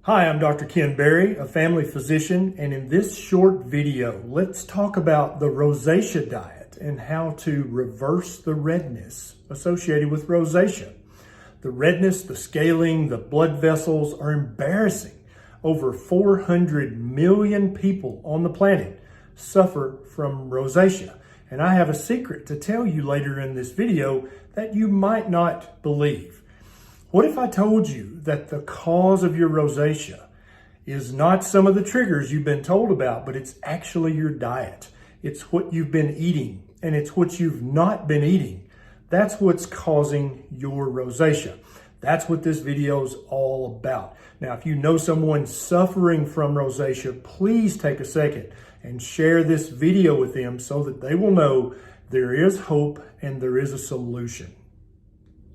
Hi, I'm Dr. Ken Berry, a family physician, and in this short video, let's talk about the rosacea diet and how to reverse the redness associated with rosacea. The redness, the scaling, the blood vessels are embarrassing. Over 400 million people on the planet suffer from rosacea. And I have a secret to tell you later in this video that you might not believe. What if I told you that the cause of your rosacea is not some of the triggers you've been told about, but it's actually your diet? It's what you've been eating, and it's what you've not been eating. That's what's causing your rosacea. That's what this video is all about. Now, if you know someone suffering from rosacea, please take a second and share this video with them so that they will know there is hope and there is a solution.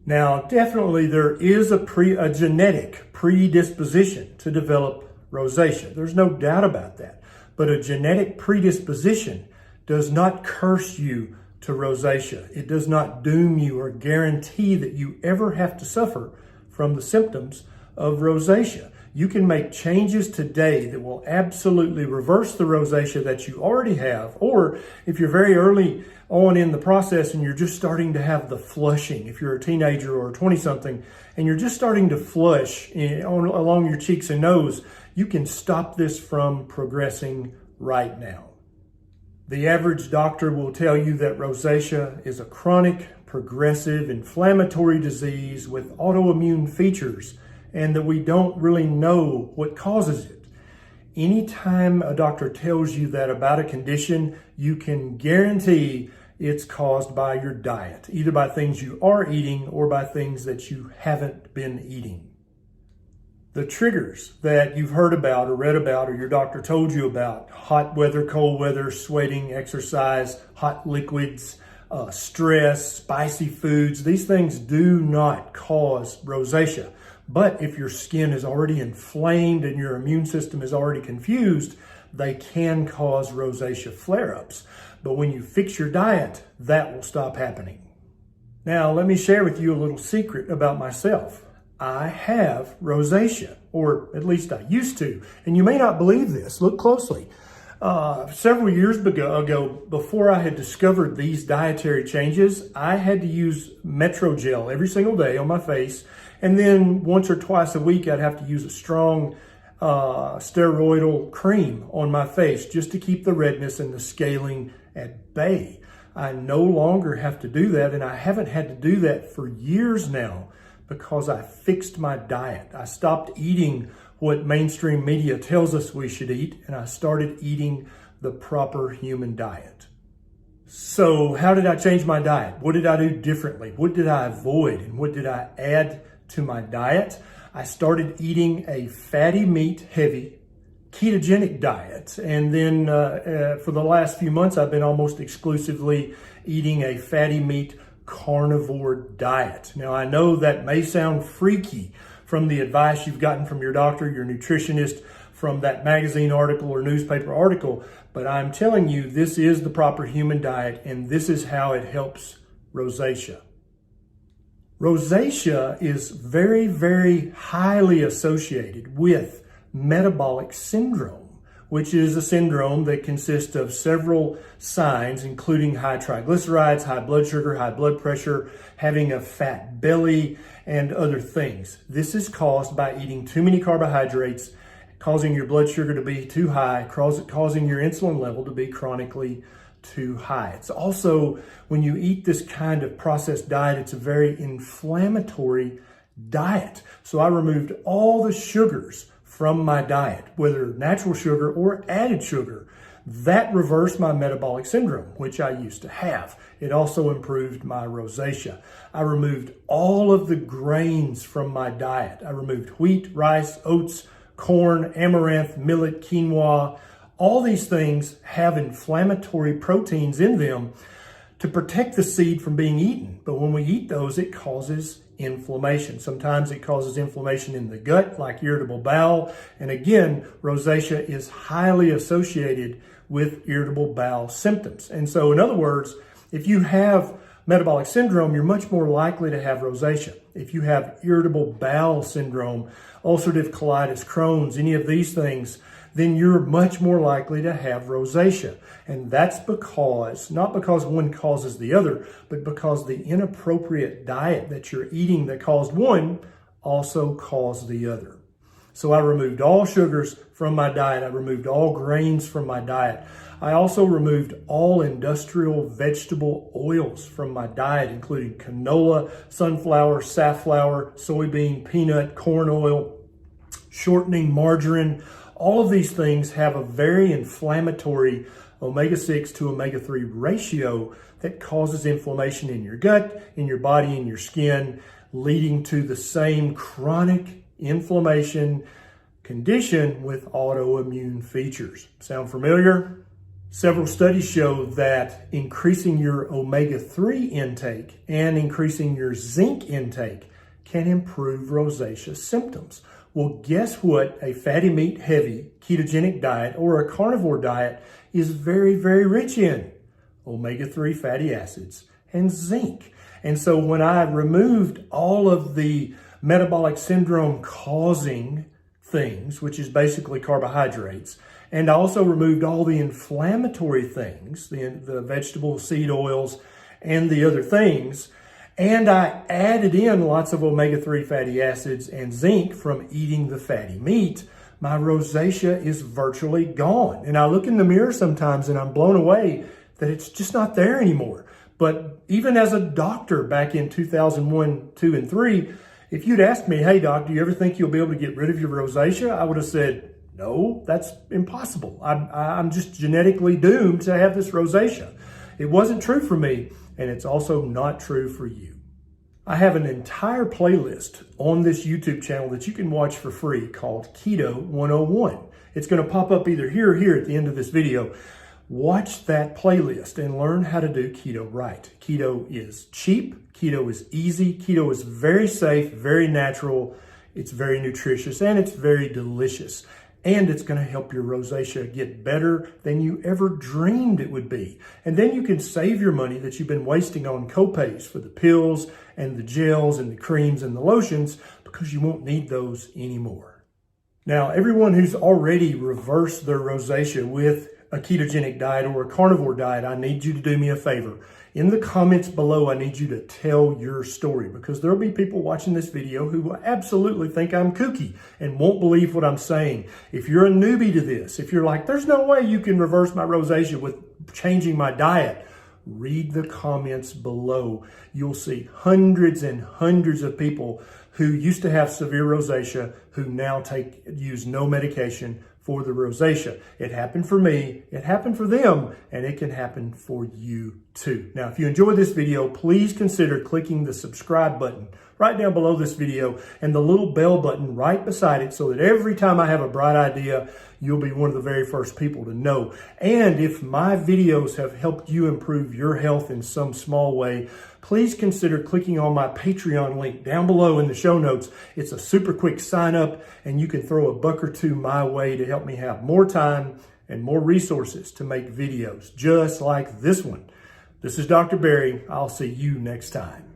Now, definitely there is a genetic predisposition to develop rosacea. There's no doubt about that. But a genetic predisposition does not curse you to rosacea. It does not doom you or guarantee that you ever have to suffer from the symptoms of rosacea. You can make changes today that will absolutely reverse the rosacea that you already have, or if you're very early on in the process and you're just starting to have the flushing, if you're a teenager or a 20-something, and you're just starting to flush along your cheeks and nose, you can stop this from progressing right now. The average doctor will tell you that rosacea is a chronic, progressive, inflammatory disease with autoimmune features, and that we don't really know what causes it. Anytime a doctor tells you that about a condition, you can guarantee it's caused by your diet, either by things you are eating or by things that you haven't been eating. The triggers that you've heard about or read about or your doctor told you about: hot weather, cold weather, sweating, exercise, hot liquids, stress, spicy foods, these things do not cause rosacea. But if your skin is already inflamed and your immune system is already confused, they can cause rosacea flare-ups. But when you fix your diet, that will stop happening. Now, let me share with you a little secret about myself. I have rosacea, or at least I used to. And you may not believe this. Look closely. Several years ago, before I had discovered these dietary changes, I had to use Metrogel every single day on my face. And then once or twice a week, I'd have to use a strong steroidal cream on my face just to keep the redness and the scaling at bay. I no longer have to do that, and I haven't had to do that for years now because I fixed my diet. I stopped eating what mainstream media tells us we should eat, and I started eating the proper human diet. So how did I change my diet? What did I do differently? What did I avoid, and what did I add to my diet? I started eating a fatty meat heavy ketogenic diet. And then for the last few months, I've been almost exclusively eating a fatty meat carnivore diet. Now, I know that may sound freaky from the advice you've gotten from your doctor, your nutritionist, from that magazine article or newspaper article, but I'm telling you, this is the proper human diet, and this is how it helps rosacea. Rosacea is very, very highly associated with metabolic syndrome, which is a syndrome that consists of several signs, including high triglycerides, high blood sugar, high blood pressure, having a fat belly, and other things. This is caused by eating too many carbohydrates, causing your blood sugar to be too high, causing your insulin level to be chronically too high. It's also, when you eat this kind of processed diet, it's a very inflammatory diet. So I removed all the sugars from my diet, whether natural sugar or added sugar. That reversed my metabolic syndrome, which I used to have. It also improved my rosacea. I removed all of the grains from my diet. I removed wheat, rice, oats, corn, amaranth, millet, quinoa. All these things have inflammatory proteins in them to protect the seed from being eaten. But when we eat those, it causes inflammation. Sometimes it causes inflammation in the gut, like irritable bowel. And again, rosacea is highly associated with irritable bowel symptoms. And so, in other words, if you have metabolic syndrome, you're much more likely to have rosacea. If you have irritable bowel syndrome, ulcerative colitis, Crohn's, any of these things, then you're much more likely to have rosacea. And that's because, not because one causes the other, but because the inappropriate diet that you're eating that caused one also caused the other. So I removed all sugars from my diet. I removed all grains from my diet. I also removed all industrial vegetable oils from my diet, including canola, sunflower, safflower, soybean, peanut, corn oil, shortening, margarine. All of these things have a very inflammatory omega-6 to omega-3 ratio that causes inflammation in your gut, in your body, in your skin, leading to the same chronic inflammation condition with autoimmune features. Sound familiar? Several studies show that increasing your omega-3 intake and increasing your zinc intake can improve rosacea symptoms. Well, guess what? A fatty meat heavy ketogenic diet or a carnivore diet is very, very rich in omega-3 fatty acids and zinc. And so when I removed all of the metabolic syndrome causing things, which is basically carbohydrates, and I also removed all the inflammatory things, the vegetable seed oils and the other things, and I added in lots of omega-3 fatty acids and zinc from eating the fatty meat, my rosacea is virtually gone. And I look in the mirror sometimes and I'm blown away that it's just not there anymore. But even as a doctor back in 2001, 2, and 3, if you'd asked me, hey doc, do you ever think you'll be able to get rid of your rosacea? I would have said, no, that's impossible. I'm just genetically doomed to have this rosacea. It wasn't true for me, and it's also not true for you. I have an entire playlist on this YouTube channel that you can watch for free called Keto 101. It's going to pop up either here or here at the end of this video. Watch that playlist and learn how to do keto right. Keto is cheap, keto is easy, keto is very safe, very natural, it's very nutritious, and it's very delicious. And it's going to help your rosacea get better than you ever dreamed it would be. And then you can save your money that you've been wasting on copays for the pills and the gels and the creams and the lotions because you won't need those anymore. Now, everyone who's already reversed their rosacea with a ketogenic diet or a carnivore diet, I need you to do me a favor. In the comments below, I need you to tell your story because there'll be people watching this video who will absolutely think I'm kooky and won't believe what I'm saying. If you're a newbie to this, if you're like, there's no way you can reverse my rosacea with changing my diet, read the comments below. You'll see hundreds and hundreds of people who used to have severe rosacea who now use no medication for the rosacea. It happened for me, it happened for them, and it can happen for you too. Now, if you enjoyed this video, please consider clicking the subscribe button right down below this video and the little bell button right beside it so that every time I have a bright idea, you'll be one of the very first people to know. And if my videos have helped you improve your health in some small way, please consider clicking on my Patreon link down below in the show notes. It's a super quick sign up and you can throw a buck or two my way to help me have more time and more resources to make videos just like this one. This is Dr. Barry. I'll see you next time.